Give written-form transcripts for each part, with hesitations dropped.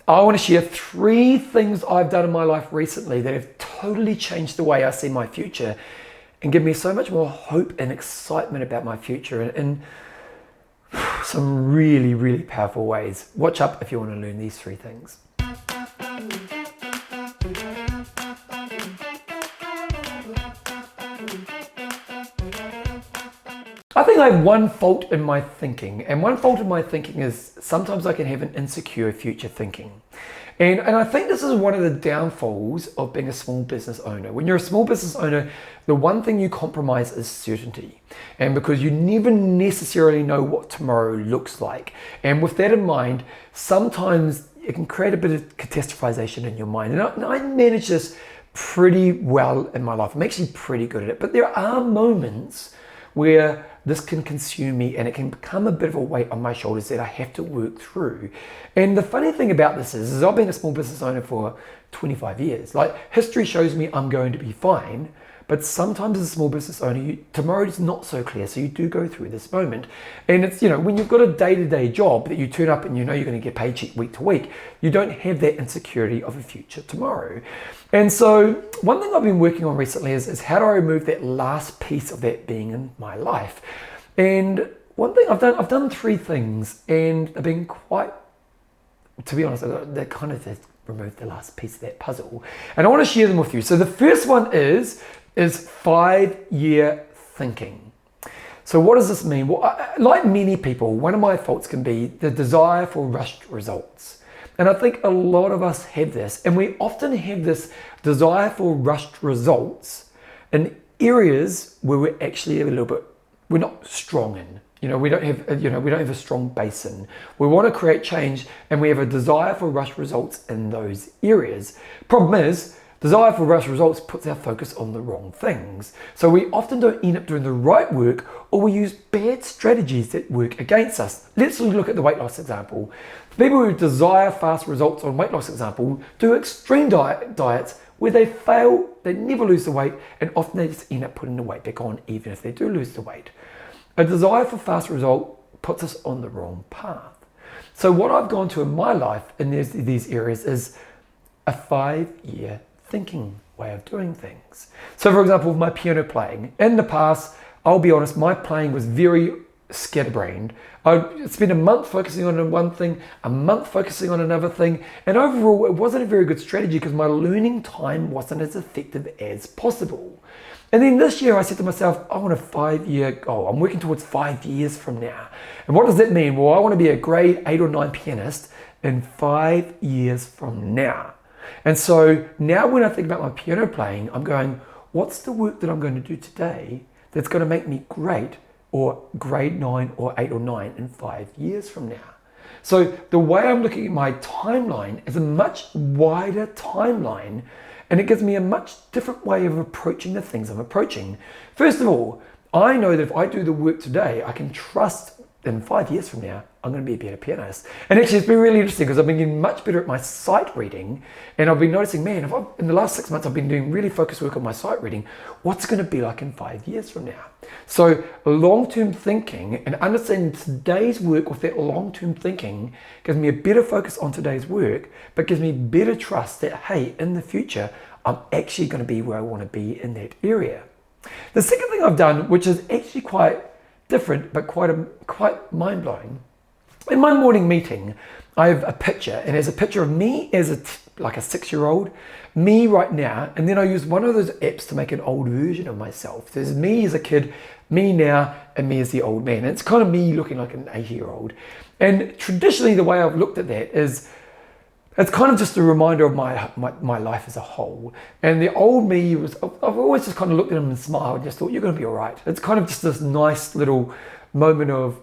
I want to share 3 things I've done in my life recently that have totally changed the way I see my future and give me so much more hope and excitement about my future in some really, really powerful ways. Watch up if you want to learn these 3 things. I think I have one fault in my thinking, and one fault in my thinking is sometimes I can have an insecure future thinking. And I think this is one of the downfalls of being a small business owner. When you're a small business owner, the one thing you compromise is certainty. And because you never necessarily know what tomorrow looks like. And with that in mind, sometimes it can create a bit of catastrophization in your mind. And I manage this pretty well in my life. I'm actually pretty good at it. But there are moments where this can consume me and it can become a bit of a weight on my shoulders that I have to work through. And the funny thing about this is I've been a small business owner for 25 years. Like, history shows me I'm going to be fine, but sometimes as a small business owner, tomorrow is not so clear, so you do go through this moment. And it's, when you've got a day-to-day job that you turn up and you know you're going to get paid week to week, you don't have that insecurity of a future tomorrow. And so one thing I've been working on recently is how do I remove that last piece of that being in my life? And one thing I've done 3 things, and they've been quite, to be honest, they kind of have removed the last piece of that puzzle. And I want to share them with you. So the first one is 5-year thinking. So what does this mean? Well, like many people, one of my faults can be the desire for rushed results. And I think a lot of us have this, and we often have this desire for rushed results in areas where we're actually we're not strong in. We don't have a strong base in. We want to create change, and we have a desire for rushed results in those areas. Problem is, desire for rushed results puts our focus on the wrong things. So we often don't end up doing the right work, or we use bad strategies that work against us. Let's look at the weight loss example. People who desire fast results on weight loss example do extreme diets where they fail, they never lose the weight, and often they just end up putting the weight back on even if they do lose the weight. A desire for fast result puts us on the wrong path. So what I've gone to in my life in these areas is a 5-year thinking way of doing things. So for example, with my piano playing, in the past, I'll be honest, my playing was very scatterbrained. I'd spend a month focusing on one thing, a month focusing on another thing, and overall it wasn't a very good strategy because my learning time wasn't as effective as possible. And then this year I said to myself, I want a 5-year goal. I'm working towards 5 years from now. And what does that mean? Well, I want to be a grade 8 or 9 pianist in 5 years from now. And so now when I think about my piano playing, I'm going, what's the work that I'm going to do today that's going to make me great or grade 9 or 8 or 9 in 5 years from now? So the way I'm looking at my timeline is a much wider timeline, and it gives me a much different way of approaching the things I'm approaching. First of all, I know that if I do the work today, I can trust in 5 years from now, I'm going to be a better pianist. And actually it's been really interesting because I've been getting much better at my sight reading, and I've been noticing, man, in the last 6 months, I've been doing really focused work on my sight reading. What's going to be like in 5 years from now? So long-term thinking and understanding today's work with that long-term thinking gives me a better focus on today's work, but gives me better trust that, hey, in the future, I'm actually going to be where I want to be in that area. The second thing I've done, which is actually quite different, but quite mind-blowing. In my morning meeting, I have a picture, and there's a picture of me as like a 6-year-old, me right now, and then I use one of those apps to make an old version of myself. There's me as a kid, me now, and me as the old man. And it's kind of me looking like an 80-year-old. And traditionally, the way I've looked at that is, it's kind of just a reminder of my life as a whole. And the old me I've always just kind of looked at him and smiled and just thought, you're going to be all right. It's kind of just this nice little moment of,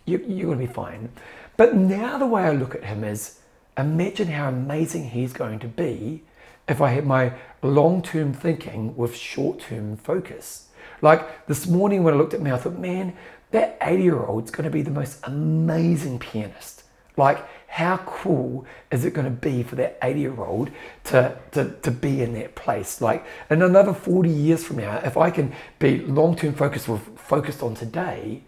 you're going to be fine. But now the way I look at him is, imagine how amazing he's going to be if I had my long-term thinking with short-term focus. Like this morning when I looked at me, I thought, man, that 80-year-old's going to be the most amazing pianist. Like, how cool is it going to be for that 80-year-old to be in that place? Like, in another 40 years from now, if I can be long-term focused on today,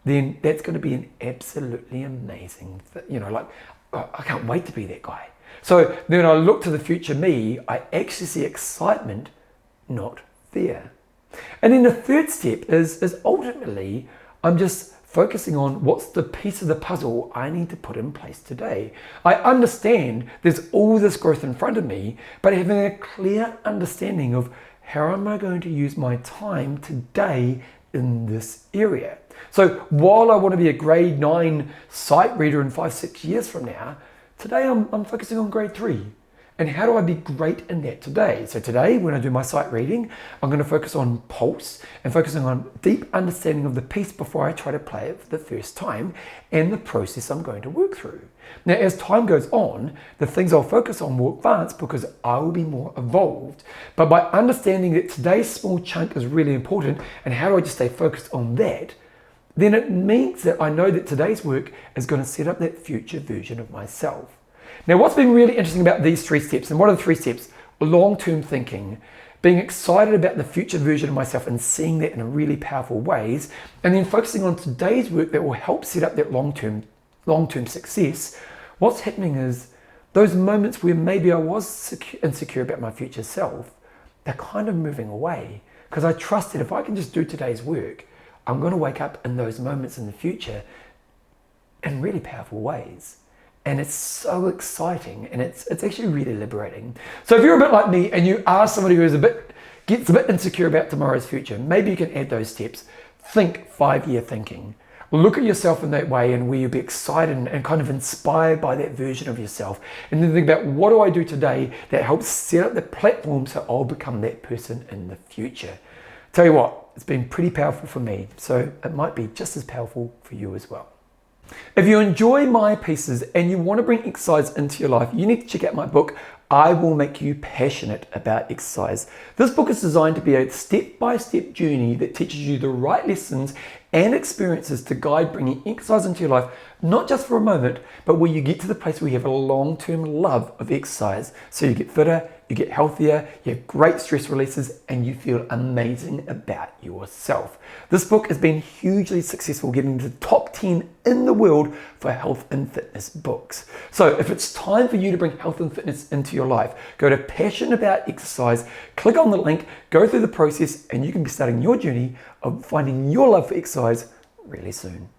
then that's going to be an absolutely amazing, like, I can't wait to be that guy. So then when I look to the future me, I actually see excitement, not fear. And then the third step is ultimately, I'm just focusing on what's the piece of the puzzle I need to put in place today. I understand there's all this growth in front of me, but having a clear understanding of how am I going to use my time today in this area. So while I want to be a grade 9 sight reader in 5-6 years from now, today I'm focusing on grade 3. And how do I be great in that today? So today, when I do my sight reading, I'm going to focus on pulse and focusing on deep understanding of the piece before I try to play it for the first time and the process I'm going to work through. Now, as time goes on, the things I'll focus on will advance because I will be more evolved. But by understanding that today's small chunk is really important and how do I just stay focused on that, then it means that I know that today's work is going to set up that future version of myself. Now, what's been really interesting about these 3 steps, and what are the 3 steps? Long-term thinking, being excited about the future version of myself and seeing that in really powerful ways, and then focusing on today's work that will help set up that long-term success. What's happening is those moments where maybe I was insecure about my future self, they're kind of moving away because I trust that if I can just do today's work, I'm going to wake up in those moments in the future in really powerful ways. And it's so exciting and it's actually really liberating. So if you're a bit like me and you are somebody who gets a bit insecure about tomorrow's future, maybe you can add those steps. Think 5-year thinking. Look at yourself in that way and where you'll be excited and kind of inspired by that version of yourself. And then think about what do I do today that helps set up the platform so I'll become that person in the future. Tell you what, it's been pretty powerful for me, so it might be just as powerful for you as well. If you enjoy my pieces and you want to bring exercise into your life, you need to check out my book, I Will Make You Passionate About Exercise. This book is designed to be a step-by-step journey that teaches you the right lessons and experiences to guide bringing exercise into your life, not just for a moment, but where you get to the place where you have a long-term love of exercise. So you get fitter, you get healthier, you have great stress releases, and you feel amazing about yourself. This book has been hugely successful, getting to the top 10 in the world for health and fitness books. So if it's time for you to bring health and fitness into your life, go to Passion About Exercise, click on the link, go through the process, and you can be starting your journey of finding your love for exercise really soon.